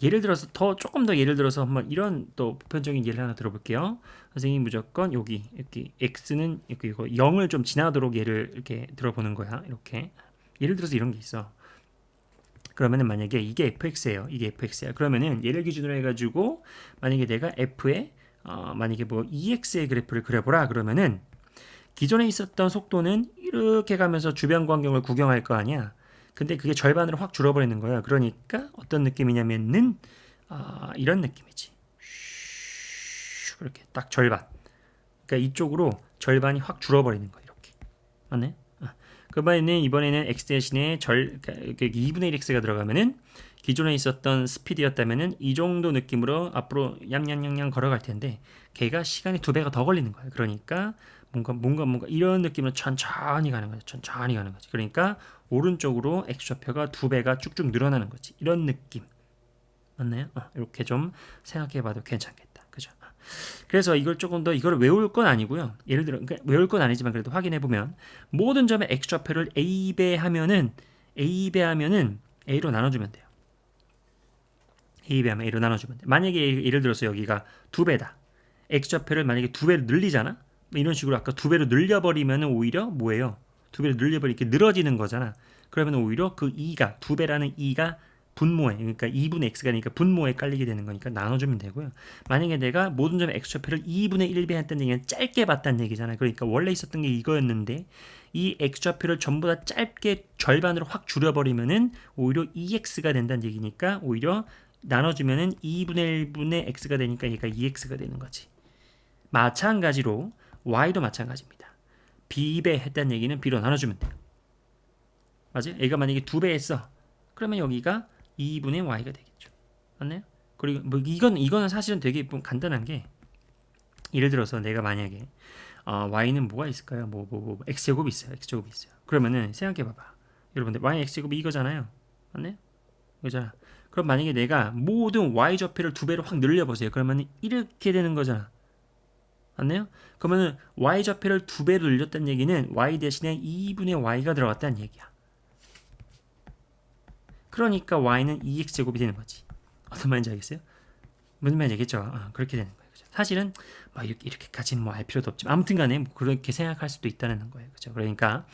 예를 들어서 조금 더 예를 들어서 한번 이런 또 보편적인 예를 하나 들어볼게요. 선생님 무조건 여기 이렇게 x는 이거 0을 좀 지나도록 예를 이렇게 들어보는 거야. 이렇게 예를 들어서 이런 게 있어. 그러면은 만약에 이게 fx예요. 이게 fx야. 그러면은 얘를 기준으로 해가지고 만약에 내가 f에 만약에 뭐 ex의 그래프를 그려보라 그러면은 기존에 있었던 속도는 이렇게 가면서 주변 광경을 구경할 거 아니야. 근데 그게 절반으로 확 줄어버리는 거야. 그러니까 어떤 느낌이냐면은 이런 느낌이지. 그렇게 딱 절반. 그러니까 이쪽으로 절반이 확 줄어버리는 거야. 이렇게. 맞네? 그러면 이번에는 x 대신에 2분의 1x가 들어가면은 기존에 있었던 스피드였다면은 이 정도 느낌으로 앞으로 얌얌얌얌 걸어갈 텐데 걔가 시간이 2배가 더 걸리는 거예요. 그러니까 뭔가 이런 느낌으로 천천히 가는 거죠. 천천히 가는 거지. 그러니까 오른쪽으로 x 좌표가 2배가 쭉쭉 늘어나는 거지. 이런 느낌. 맞나요? 이렇게 좀 생각해봐도 괜찮겠다. 그죠? 그래서 이걸 조금 더 이걸 외울 건 아니고요. 예를 들어 그러니까 외울 건 아니지만 그래도 확인해 보면 모든 점의 x 좌표를 a 하면은 a로 나눠주면 돼요. a배하면 a로 나눠주면 돼. 만약에 예를 들어서 여기가 2배다. x 좌표를 만약에 2배로 늘리잖아. 이런 식으로 아까 2배로 늘려버리면 오히려 뭐예요? 2배로 늘려버리게 늘어지는 거잖아. 그러면 오히려 그 2가 2배라는 2가 분모에 그러니까 2분의 x가 되니까 분모에 깔리게 되는 거니까 나눠주면 되고요. 만약에 내가 모든 점의 x 좌표를 2분의 1배 했다는 얘기는 짧게 봤다는 얘기잖아요. 그러니까 원래 있었던 게 이거였는데 이 x 좌표를 전부 다 짧게 절반으로 확 줄여버리면은 오히려 2x가 된다는 얘기니까 오히려 나눠주면은 2분의 1분의 x가 되니까 얘가 2x가 되는 거지. 마찬가지로 y도 마찬가지입니다. b배 했다는 얘기는 b로 나눠주면 돼요. 맞아요? 얘가 만약에 2배 했어. 그러면 여기가 2분의 y가 되겠죠. 맞나요? 그리고 뭐 이거는 사실은 되게 간단한 게 예를 들어서 내가 만약에 y는 뭐가 있을까요? x제곱이 있어요. x제곱이 있어요. 그러면은 생각해 봐봐. 여러분들 y x제곱이 이거잖아요. 맞나요? 이거잖아. 그럼 만약에 내가 모든 y 좌표를 2배로 확 늘려보세요. 그러면 이렇게 되는 거잖아. 맞나요? 그러면 y 좌표를 2배로 늘렸다는 얘기는 y 대신에 2분의 y가 들어갔다는 얘기야. 그러니까 y는 2x제곱이 되는 거지. 어떤 말인지 알겠어요? 무슨 말인지 알겠죠? 그렇게 되는 거예요. 그죠? 사실은 이렇게까지는 알 필요도 없지만 아무튼 간에 그렇게 생각할 수도 있다는 거예요. 그죠? 그러니까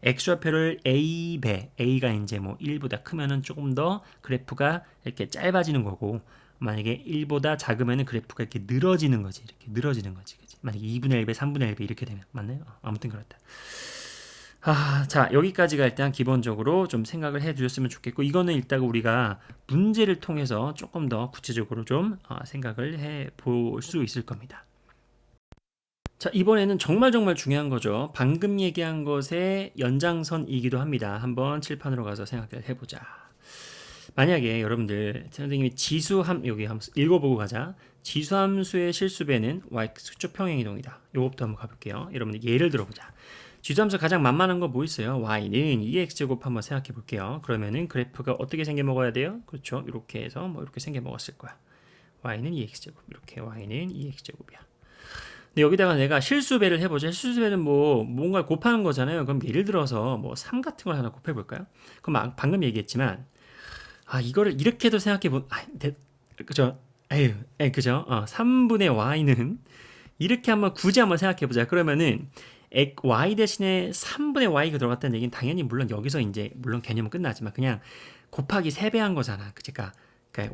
x좌표를 a배, a가 이제 1보다 크면은 조금 더 그래프가 이렇게 짧아지는 거고 만약에 1보다 작으면은 그래프가 이렇게 늘어지는 거지. 이렇게 늘어지는 거지. 그치? 만약에 2분의 1배, 3분의 1배 이렇게 되면 맞나요? 아무튼 그렇다. 자, 여기까지가 일단 기본적으로 좀 생각을 해 주셨으면 좋겠고, 이거는 일단 우리가 문제를 통해서 조금 더 구체적으로 좀 생각을 해 볼 수 있을 겁니다. 자, 이번에는 정말 중요한 거죠. 방금 얘기한 것의 연장선이기도 합니다. 한번 칠판으로 가서 생각을 해보자. 만약에 여러분들 선생님이 여기 한번 읽어보고 가자. 지수함수의 실수배는 y축 평행이동이다. 요것부터 한번 가볼게요. 여러분들 예를 들어보자. 지수함수 가장 만만한 거 뭐 있어요? y는 2x제곱 한번 생각해 볼게요. 그러면은 그래프가 어떻게 생겨 먹어야 돼요? 그렇죠. 이렇게 해서 이렇게 생겨 먹었을 거야. y는 2x제곱. 이렇게 y는 2x제곱이야. 근데 여기다가 내가 실수배를 해보자. 실수배는 뭔가 곱하는 거잖아요. 그럼 예를 들어서 3 같은 걸 하나 곱해 볼까요? 그럼 방금 얘기했지만 이거를 이렇게도 생각해 그죠? 그죠? 3분의 y는 이렇게 굳이 한번 생각해 보자. 그러면은 y 대신에 3분의 y가 들어갔다는 얘기는 당연히 물론 여기서 이제 물론 개념은 끝나지만 그냥 곱하기 3배 한 거잖아. 그러니까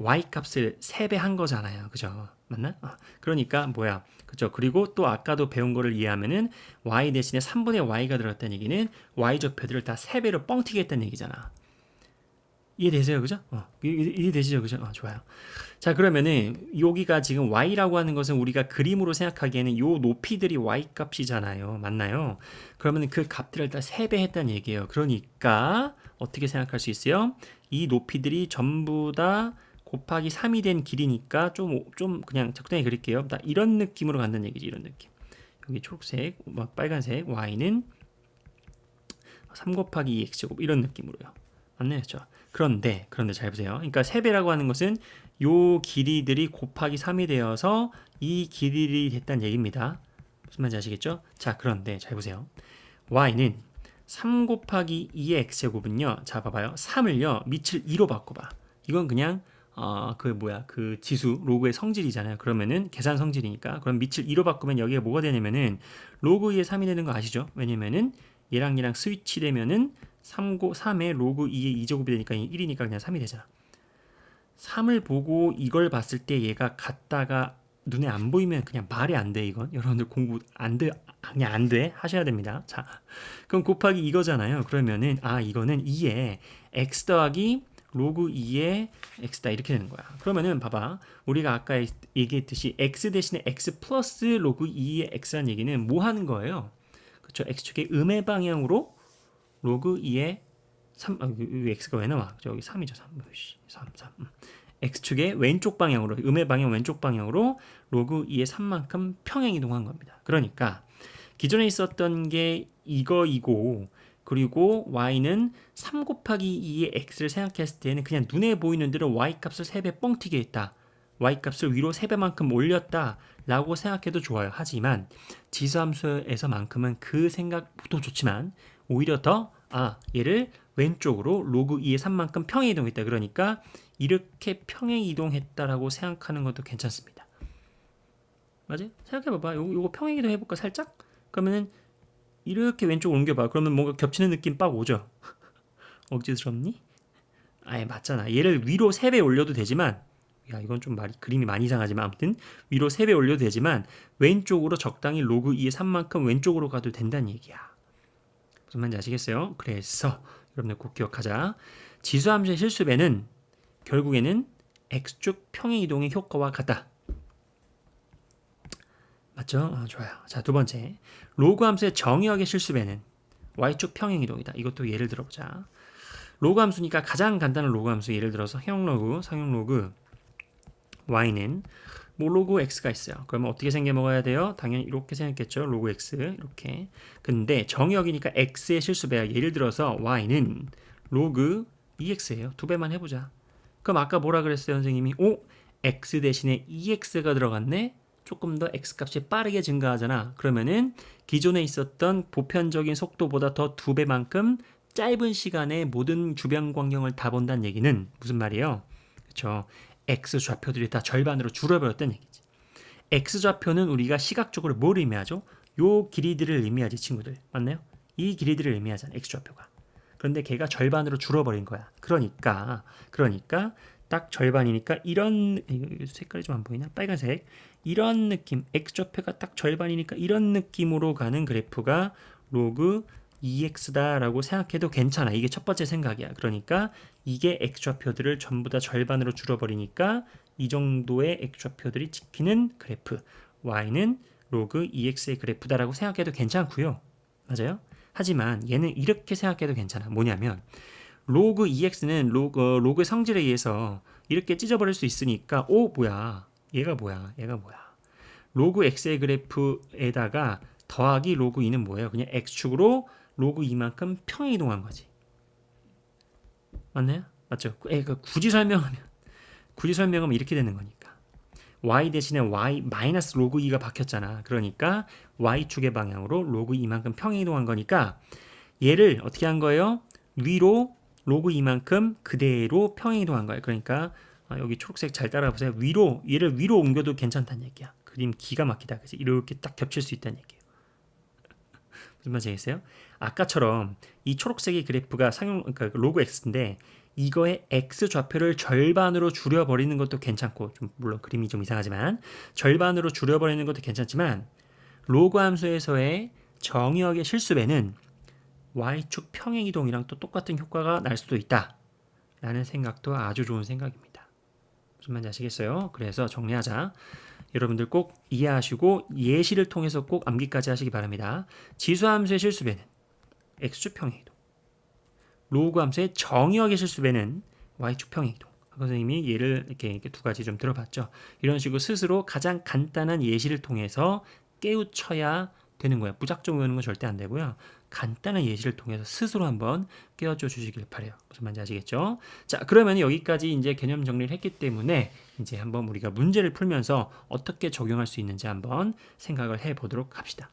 y 값을 3배 한 거잖아요. 그죠? 맞나? 그러니까 그죠? 그리고 또 아까도 배운 거를 이해하면은 y 대신에 3분의 y가 들어갔다는 얘기는 y 좌표들을 다 3배로 뻥튀기 했다는 얘기잖아. 이해되세요? 그죠? 이해되시죠? 그죠? 좋아요. 자, 그러면은 여기가 지금 y라고 하는 것은 우리가 그림으로 생각하기에는 요 높이들이 y 값이잖아요. 맞나요? 그러면은 그 값들을 다 3배 했다는 얘기예요. 그러니까 어떻게 생각할 수 있어요? 이 높이들이 전부 다 곱하기 3이 된 길이니까 좀 그냥 적당히 그릴게요. 이런 느낌으로 간다는 얘기지. 이런 느낌. 여기 초록색, 빨간색 y는 3 곱하기 2x제곱 이런 느낌으로요. 맞나요? 그런데 잘 보세요. 그러니까 3배라고 하는 것은 요 길이들이 곱하기 3이 되어서 이 길이들이 됐다는 얘기입니다. 무슨 말인지 아시겠죠? 자, 그런데 잘 보세요. y는 3 곱하기 2의 x제곱은요. 자, 봐봐요. 3을요. 밑을 2로 바꿔봐. 이건 그냥 그 지수 로그의 성질이잖아요. 그러면은 계산 성질이니까 그럼 밑을 2로 바꾸면 여기가 뭐가 되냐면은 로그 2의 3이 되는 거 아시죠? 왜냐면은 얘랑 스위치 되면은 3의 로그 2의 2제곱이 되니까 1이니까 그냥 3이 되잖아. 3을 보고 이걸 봤을 때 얘가 같다가 눈에 안 보이면 그냥 말이 안 돼. 이건 여러분들 공부 그냥 안 돼. 하셔야 됩니다. 자, 그럼 곱하기 이거잖아요. 그러면은 이거는 2에 x 더하기 로그 2의 x다 이렇게 되는 거야. 그러면은 봐봐. 우리가 아까 얘기했듯이 x 대신에 x 플러스 로그 2의 x라는 얘기는 뭐 하는 거예요? 그렇죠. x축의 음의 방향으로 로그 2의 3, 이 x가 왜 나와? 저기 3이죠. 3. x축의 왼쪽 방향으로, 음의 방향 왼쪽 방향으로 로그 2의 3만큼 평행 이동한 겁니다. 그러니까 기존에 있었던 게 이거이고, 그리고 y는 3 곱하기 2의 x를 생각했을 때는 그냥 눈에 보이는 대로 y 값을 3배 뻥튀기 했다. y 값을 위로 3배만큼 올렸다 라고 생각해도 좋아요. 하지만 지수함수에서만큼은 그 생각도 좋지만 오히려 더 얘를 왼쪽으로 로그 2의 3만큼 평행 이동했다. 그러니까 이렇게 평행 이동했다라고 생각하는 것도 괜찮습니다. 맞아요? 생각해봐봐. 요거 평행 이동 해볼까 살짝? 그러면은 이렇게 왼쪽으로 옮겨봐. 그러면 뭔가 겹치는 느낌 빡 오죠? 억지스럽니? 아예 맞잖아. 얘를 위로 3배 올려도 되지만, 야 이건 좀 그림이 많이 이상하지만 아무튼 위로 3배 올려도 되지만 왼쪽으로 적당히 로그 2의 3만큼 왼쪽으로 가도 된다는 얘기야. 무슨 말인지 아시겠어요? 그래서 여러분들 꼭 기억하자. 지수함수의 실수배는 결국에는 x축 평행 이동의 효과와 같다. 맞죠? 좋아요. 자, 두 번째. 로그 함수의 정의역의 실수배는 y축 평행 이동이다. 이것도 예를 들어보자. 로그 함수니까 가장 간단한 로그 함수, 예를 들어서 성형 로그 y는 뭐 로그 x가 있어요. 그러면 어떻게 생겨 먹어야 돼요? 당연히 이렇게 생겼겠죠. 로그 x 이렇게. 근데 정의역이니까 x의 실수배야. 예를 들어서 y는 로그 2x예요. 2배만 해보자. 그럼 아까 뭐라 그랬어요, 선생님이? x 대신에 2x가 들어갔네? 조금 더 x값이 빠르게 증가하잖아. 그러면은 기존에 있었던 보편적인 속도보다 더 2배만큼 짧은 시간에 모든 주변 광경을 다 본다는 얘기는 무슨 말이에요? 그렇죠. x 좌표들이 다 절반으로 줄어버렸다는 얘기지. x 좌표는 우리가 시각적으로 뭘 의미하죠? 요 길이들을 의미하지, 친구들. 맞나요? 이 길이들을 의미하잖아, x 좌표가. 그런데 걔가 절반으로 줄어버린 거야. 그러니까 딱 절반이니까 이런, 색깔이 좀 안 보이나? 빨간색. 이런 느낌, x좌표가 딱 절반이니까 이런 느낌으로 가는 그래프가 로그 2x다라고 생각해도 괜찮아. 이게 첫 번째 생각이야. 그러니까 이게 x좌표들을 전부 다 절반으로 줄어버리니까 이 정도의 x좌표들이 찍히는 그래프, y는 로그 2x의 그래프다라고 생각해도 괜찮고요. 맞아요? 하지만 얘는 이렇게 생각해도 괜찮아. 뭐냐면 로그 2x는 로그의 성질에 의해서 이렇게 찢어버릴 수 있으니까 얘가 뭐야 로그 x의 그래프에다가 더하기 로그 2는 뭐예요? 그냥 x축으로 로그 2만큼 평행 이동한 거지. 맞나요? 맞죠? 굳이 설명하면 이렇게 되는 거니까 y 대신에 y 마이너스 로그 2가 박혔잖아. 그러니까 y축의 방향으로 로그 2만큼 평행 이동한 거니까 얘를 어떻게 한 거예요? 위로 로그 2만큼 그대로 평행 이동한 거예요. 그러니까 여기 초록색 잘 따라보세요. 얘를 위로 옮겨도 괜찮다는 얘기야. 그림 기가 막히다. 그치? 이렇게 딱 겹칠 수 있다는 얘기예요. 무슨 말인지 아시겠어요? 아까처럼 이 초록색의 그래프가 그러니까 로그 x인데 이거의 x 좌표를 절반으로 줄여버리는 것도 괜찮고, 물론 그림이 좀 이상하지만 절반으로 줄여버리는 것도 괜찮지만 로그 함수에서의 정의역의 실수배는 y축 평행 이동이랑 또 똑같은 효과가 날 수도 있다 라는 생각도 아주 좋은 생각입니다. 무슨 말인지 아시겠어요? 그래서 정리하자. 여러분들 꼭 이해하시고 예시를 통해서 꼭 암기까지 하시기 바랍니다. 지수함수의 실수배는 x축 평행 이동, 로그 함수의 정의역의 실수배는 y축 평행 이동. 선생님이 예를 이렇게 두 가지 좀 들어봤죠. 이런 식으로 스스로 가장 간단한 예시를 통해서 깨우쳐야 되는 거예요. 무작정 외우는 건 절대 안 되고요. 간단한 예시를 통해서 스스로 한번 깨워줘 주시길 바래요. 무슨 말인지 아시겠죠? 자, 그러면 여기까지 이제 개념 정리를 했기 때문에 이제 한번 우리가 문제를 풀면서 어떻게 적용할 수 있는지 한번 생각을 해 보도록 합시다.